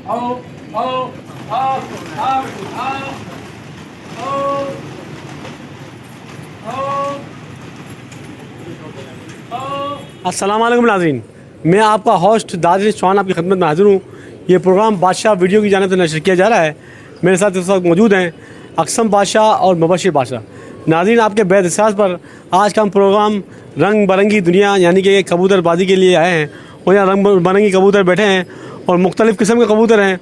अस्सलाम वालेकुम नाज़रीन, मैं आपका होस्ट दादरी चौहान आपकी खिदमत में हाजिर हूँ। ये प्रोग्राम बादशाह वीडियो की जानिब से नशर किया जा रहा है। मेरे साथ इस वक्त मौजूद हैं अक़सम बादशाह और मुबशिर बादशाह। नाज़रीन, आपके बेहद एहसास पर आज का हम प्रोग्राम रंग बिरंगी दुनिया यानी कि कबूतरबाजी के लिए आए हैं और यहाँ रंग बिरंगी कबूतर बैठे हैं और मुख्तलिफ़ किस्म के कबूतर हैं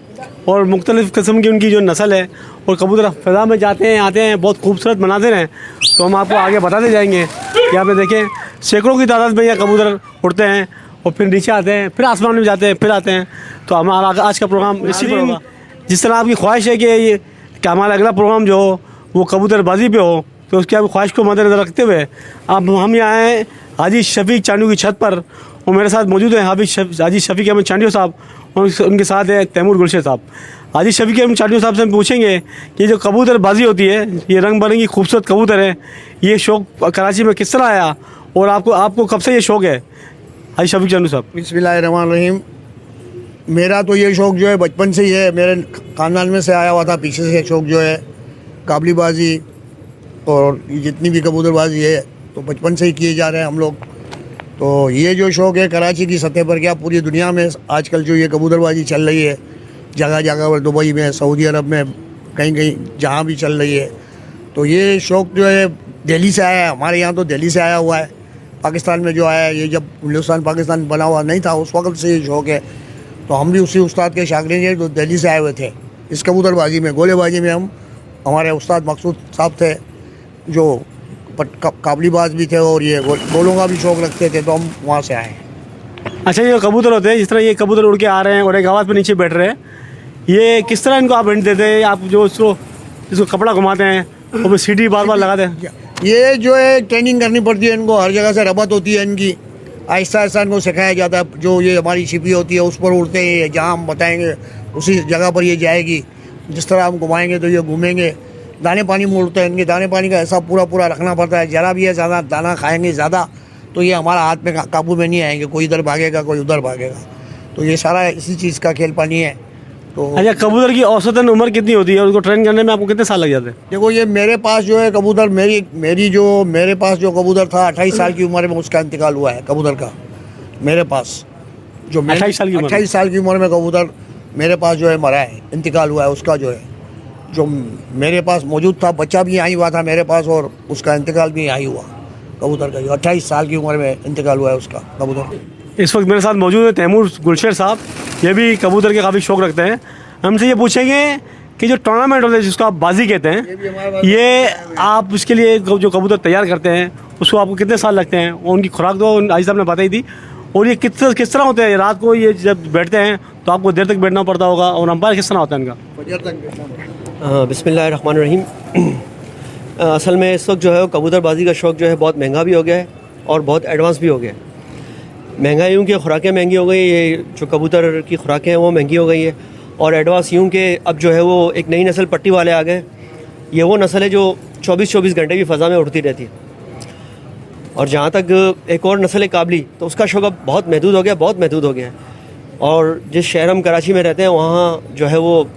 और मुख्तलिफ़ किस्म की उनकी जो नस्ल है और कबूतर फ़िज़ा में जाते हैं आते हैं, बहुत खूबसूरत मनाज़िर हैं। तो हम आपको आगे बताते जाएंगे। यहाँ पे देखें सैकड़ों की तादाद में यहाँ कबूतर उड़ते हैं और फिर नीचे आते हैं, फिर आसमान में जाते हैं, फिर आते हैं। तो हमारा आज का प्रोग्राम इसी पर होगा। जिस तरह आपकी ख्वाहिश है कि हमारा अगला प्रोग्राम जो हो वो कबूतरबाजी पे हो, तो उसकी आप ख्वाहिश को मद्देनज़र रखते हुए अब हम यहाँ आए हाजी शफीक चांडियो की छत पर और मेरे साथ मौजूद हैं हाजी शफीक अहमद चांडियो साहब और उनके साथ है तैमूर गुलशेर साहब। हाजी शफीक अहमद चांडियो साहब से हम पूछेंगे कि जो कबूतरबाजी होती है, ये रंग बिरंगी खूबसूरत कबूतर है, ये शौक़ कराची में किस तरह आया और आपको कब से ये शौक़ है? हाजी शफीक चांडियो साहब। बिस्मिल्लाहिर्रहमानिर्रहीम। मेरा तो ये शौक़ जो है बचपन से ही है, मेरे ख़ानदान में से आया हुआ था। पीछे से शौक़ जो है काबलीबाजी और जितनी भी कबूतरबाजी है तो बचपन से ही किए जा रहे हैं हम लोग। तो ये जो शौक़ है कराची की सतह पर क्या पूरी दुनिया में आजकल जो ये कबूतरबाजी चल रही है जगह जगह पर, दुबई में, सऊदी अरब में, कहीं कहीं जहाँ भी चल रही है, तो ये शौक़ जो है दिल्ली से आया है। हमारे यहाँ तो दिल्ली से आया हुआ है। पाकिस्तान में जो आया है, ये जब हिंदुस्तान पाकिस्तान बना हुआ नहीं था उस वक्त से ये शौक़ है। तो हम भी उसी उस्ताद के शागिर्द हैं जो दिल्ली से आए हुए थे। इस कबूतरबाजी में, गोलेबाजी में हमारे उस्ताद मकसूद साहब थे जो काबलीबाज भी थे और ये गोलों का भी शौक़ रखते थे, तो हम वहाँ से आए। अच्छा, ये कबूतर होते हैं, जिस तरह ये कबूतर उड़ के आ रहे हैं और एक आवाज़ पर नीचे बैठ रहे हैं, ये किस तरह इनको आप हिंट देते हैं? आप जो इसको कपड़ा घुमाते हैं और फिर सीढ़ी बार बार लगाते हैं? ये जो है ट्रेनिंग करनी पड़ती है इनको, हर जगह से रबत होती है इनकी, आहिस्ता आहिस्ता इनको सिखाया जाता है। जो ये हमारी छिपी होती है उस पर उड़ते हैं, जहाँ हम बताएंगे उसी जगह पर ये जाएगी। जिस तरह हम घुमाएंगे तो ये घूमेंगे। दाने पानी में उड़ते हैं, इनके दाने पानी का ऐसा पूरा रखना पड़ता है। ज़रा भी है ज़्यादा दाना खाएंगे ज़्यादा तो ये हमारा हाथ में काबू में नहीं आएंगे, कोई इधर भागेगा कोई उधर भागेगा। तो ये सारा इसी चीज़ का खेल पानी है। तो अच्छा, कबूतर की औसतन उम्र कितनी होती है? उनको ट्रेन करने में आपको कितने साल लग जाते हैं? देखो, ये मेरे पास जो है कबूतर, मेरे पास जो कबूतर था 28 साल की उम्र में उसका इंतकाल हुआ है कबूतर का। मेरे पास जो 28 साल की उम्र में कबूतर मेरे पास जो है मरा है, इंतकाल हुआ है उसका। जो है जो मेरे पास मौजूद था बच्चा भी यहीं हुआ था मेरे पास और उसका इंतकाल भी यहीं हुआ कबूतर का। जो 28 साल की उम्र में इंतकाल हुआ है उसका कबूतर। इस वक्त मेरे साथ मौजूद है तैमूर गुलशेर साहब, ये भी कबूतर के काफ़ी शौक़ रखते हैं। हमसे ये पूछेंगे कि जो टूर्नामेंट होता है जिसको आप बाजी कहते हैं, ये आप उसके लिए जो कबूतर तैयार करते हैं उसको आपको कितने साल लगते हैं? और उनकी खुराक तो हाजी साहब ने बताई थी। और ये किस तरह होते हैं? रात को ये जब बैठते हैं तो आपको देर तक बैठना पड़ता होगा, और अंपायर किस तरह होता है इनका? बिस्मिल्लाहिर्रहमानिर्रहीम। असल में इस वक्त जो है कबूतरबाजी का शौक़ जो है बहुत महंगा भी हो गया है और बहुत एडवांस भी हो गया है। महंगा यूँ कि ख़ुराकें महंगी हो गई, ये जो कबूतर की ख़ुराकें हैं वो महंगी हो गई है, और एडवांस यूँ कि अब जो है वो एक नई नस्ल पट्टी वाले आ गए। ये वो नस्ल है जो 24 घंटे भी फ़ज़ा में उड़ती रहती है। और जहाँ तक एक और नस्ल है काबली, तो उसका शौक़ अब बहुत महदूद हो गया है। और जिस शहर हम कराची में रहते हैं वहाँ जो है वो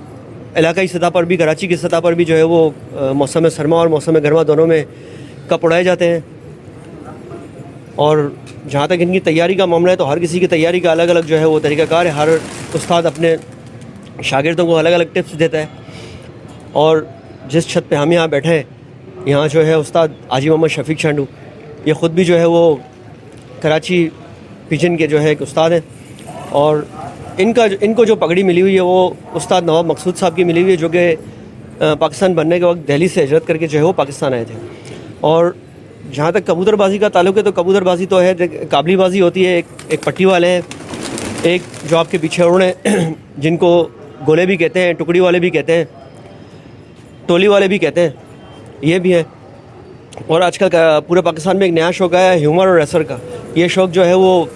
इलाकाई सतह पर भी, कराची की सतह पर भी जो है वो मौसम सरमा और मौसम गर्मा दोनों में कप उड़ाए जाते हैं। और जहाँ तक इनकी तैयारी का मामला है तो हर किसी की तैयारी का अलग अलग जो है वो तरीक़ाकार है। हर उस्ताद अपने शागिर्दों को अलग अलग टिप्स देता है। और जिस छत पे हम यहाँ बैठे हैं, यहाँ जो है उस्ताद हाजी मोहम्मद शफीक चांडू, ये ख़ुद भी जो है वो कराची पिजन के जो है एक उस्ताद हैं। और इनको जो पगड़ी मिली हुई है वो उस्ताद नवाब मकसूद साहब की मिली हुई है, जो कि पाकिस्तान बनने के वक्त दिल्ली से हिजरत करके जो है वो पाकिस्तान आए थे। और जहाँ तक कबूतरबाजी का ताल्लुक़ है तो कबूतरबाजी तो है, काबलीबाजी होती है, एक पट्टी वाले हैं, एक जो आपके पीछे उड़े जिनको गोले भी कहते हैं, टुकड़ी वाले भी कहते हैं, टोली वाले भी कहते हैं, ये भी हैं। और आजकल पूरे पाकिस्तान में एक नया शौक़ आया है ह्यूमर और रेसर का। ये शौक़ जो है वो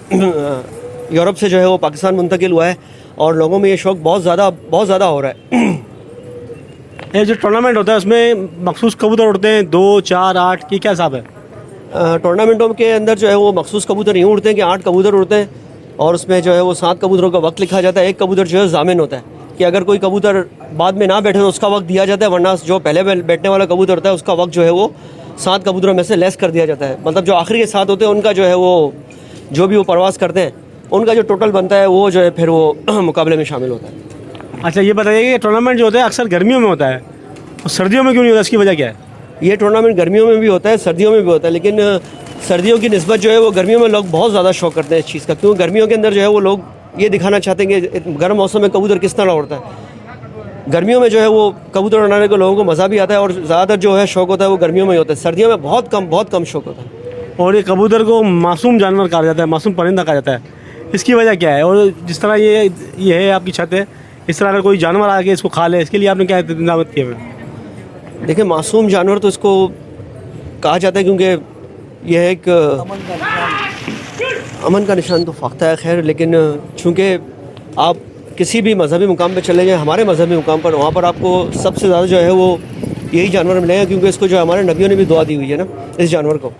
यूरोप से जो है वो पाकिस्तान मुंतकिल हुआ है और लोगों में ये शौक़ बहुत ज़्यादा हो रहा है। ये जो टूर्नामेंट होता है उसमें मखसूस कबूतर उड़ते हैं 2, 4, 8 की क्या हिसाब है? टूर्नामेंटों के अंदर जो है वो मखसूस कबूतर यूँ उड़ते हैं कि 8 कबूतर उड़ते हैं और उसमें जो है वो 7 कबूतरों का वक्त लिखा जाता है। एक कबूतर जो है ज़ामिन होता है कि अगर कोई कबूतर बाद में ना बैठे तो उसका वक्त दिया जाता है, वरना जो पहले बैठने वाला कबूतर होता है उसका वक्त जो है वो 7 कबूतरों में से लेस कर दिया जाता है। मतलब जो आखिरी के 7 होते हैं उनका जो है वो जो भी वो परवास करते हैं उनका जो टोटल बनता है वो जो है फिर वो मुकाबले में शामिल होता है। अच्छा ये बताइए कि टूर्नामेंट जो होता है अक्सर गर्मियों में होता है और सर्दियों में क्यों नहीं होता, इसकी वजह क्या है? ये टूर्नामेंट गर्मियों में भी होता है, सर्दियों में भी होता है, लेकिन सर्दियों की निस्बत जो है वो गर्मियों में लोग बहुत ज़्यादा शौक करते हैं इस चीज़ का, क्योंकि गर्मियों के अंदर जो है वो लोग ये दिखाना चाहते हैं कि गर्म मौसम में कबूतर किस तरह उड़ता है। गर्मियों में जो है वो कबूतर उड़ाने को लोगों को मज़ा भी आता है और ज़्यादातर जो है शौक होता है वो गर्मियों में ही होता है, सर्दियों में बहुत कम शौक होता है। और ये कबूतर को मासूम जानवर कहा जाता है, मासूम परिंदा कहा जाता है, इसकी वजह क्या है? और जिस तरह ये है आपकी छत है, इस तरह अगर कोई जानवर आके इसको खा ले, इसके लिए आपने क्या इंतजाम किए हुए? देखिए मासूम जानवर तो इसको कहा जाता है क्योंकि यह एक अमन का निशान तो फाख्ता है खैर, लेकिन चूँकि आप किसी भी मजहबी मुकाम पर चले जाएँ, हमारे मजहबी मुकाम पर, वहाँ पर आपको सबसे ज़्यादा जो है वो यही जानवर मिलेगा, क्योंकि इसको जो हमारे नबियों ने भी दुआ दी हुई है ना इस जानवर को।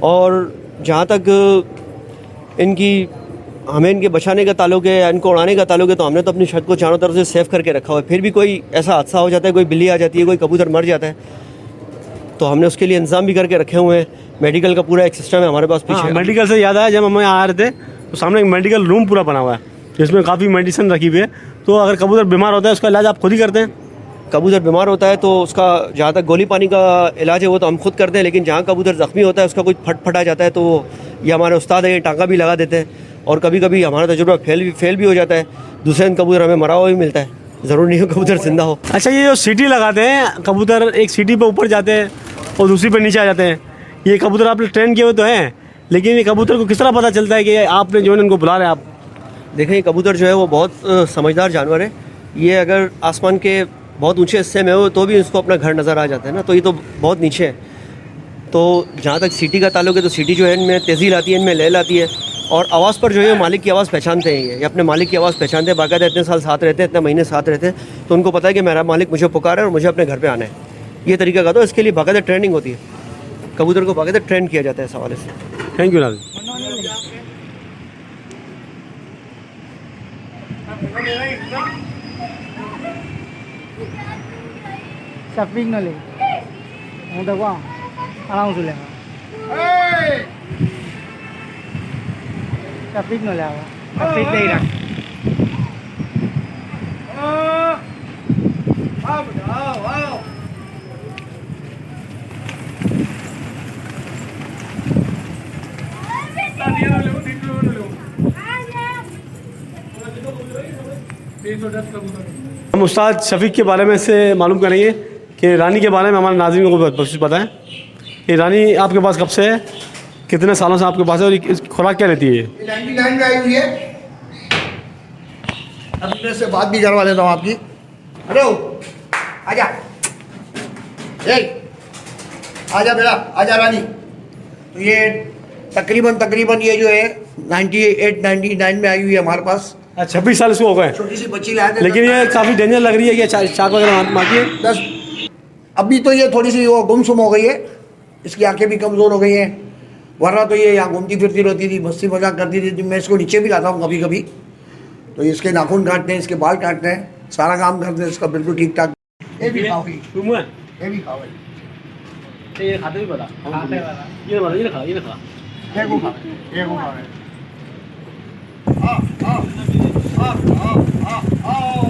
और जहाँ तक हमें इनके बचाने का ताल्लुक है या इनको उड़ाने का ताल्लुक है, तो हमने तो अपनी छत को चारों तरफ से सेफ करके रखा हुआ है। फिर भी कोई ऐसा हादसा हो जाता है, कोई बिल्ली आ जाती है, कोई कबूतर मर जाता है, तो हमने उसके लिए इंतज़ाम भी करके रखे हुए हैं। मेडिकल का पूरा एक सिस्टम है हमारे पास पीछे। मेडिकल से याद आया, जब हम यहाँ आ रहे थे तो सामने एक मेडिकल रूम पूरा बना हुआ है जिसमें काफ़ी मेडिसिन रखी हुई है। तो अगर कबूतर बीमार होता है उसका इलाज आप खुद ही करते हैं? कबूतर बीमार होता है तो उसका जहाँ तक गोली पानी का इलाज है वो तो हम खुद करते हैं, लेकिन जहाँ कबूतर ज़ख्मी होता है उसका कुछ फटा जाता है तो ये हमारे उस्ताद है, ये टाँका भी लगा देते हैं। और कभी कभी हमारा तजुर्बा फेल भी हो जाता है, दूसरे दिन कबूतर हमें मरा हुआ भी मिलता है, ज़रूरी नहीं हो कबूतर जिंदा हो। अच्छा ये जो सीटी लगाते हैं कबूतर, एक सीटी पे ऊपर जाते हैं और दूसरी पे नीचे आ जाते हैं, ये कबूतर आपने ट्रेन किए हुए तो हैं, लेकिन ये कबूतर को किस तरह पता चलता है कि आपने जो है इनको बुला रहे हैं आप? देखें ये कबूतर जो है वो बहुत समझदार जानवर है। ये अगर आसमान के बहुत ऊंचे हिस्से में हो तो भी इसको अपना घर नज़र आ जाता है ना, तो ये तो बहुत नीचे है। तो जहाँ तक सीटी का ताल्लुक है तो सीटी जो है इनमें तेज़ी लाती है, इनमें लय लाती है, और आवाज़ पर जो है मालिक की आवाज़ पहचानते हैं। ये अपने मालिक की आवाज़ पहचानते हैं, बाकायदा इतने साल साथ रहते हैं, इतने महीने साथ रहते हैं, तो उनको पता है कि मेरा मालिक मुझे पुकार है और मुझे अपने घर पर आना है। ये तरीका का तो इसके लिए बाकायदा ट्रेनिंग होती है, कबूतर को बाकायदा ट्रेन किया जाता है इस हवाले से। थैंक यू नाज़रीन। शफीक न ले हूँ तो आराम से लेगा शफीक न ले शफीक नहीं रख हम उस्ताद शफीक के बारे में से मालूम करेंगे कि रानी के बारे में हमारे नाज़रीन को बहुत कुछ पता है। ये रानी आपके पास कब से है, कितने सालों से आपके पास है और इसकी खुराक क्या रहती है? 99 में आई हुई है। अब से बात भी करवा लेता हूँ आपकी। हेलो आजा, आजा बेटा, आजा रानी। तो ये तकरीबन ये जो है 98-99 में आई हुई है हमारे पास। 26 साल इसको हो गए, छोटी सी बच्ची लाए थे, लेकिन ये काफ़ी डेंजर लग रही है कि चाक वगैरह मारती है। 10 अभी तो ये थोड़ी सी वो गुमसुम हो गई है, इसकी आंखें भी कमज़ोर हो गई हैं, वरना तो ये यहाँ घूमती फिरती रहती थी, मस्ती मजाक करती थी। मैं इसको नीचे भी लाता हूँ कभी कभी, तो इसके नाखून काटते हैं, इसके बाल काटते हैं, सारा काम करते हैं इसका बिल्कुल ठीक ठाक। ये भी खाओ, ये भी खाओ, ये खाते भी पता, ये खा आओ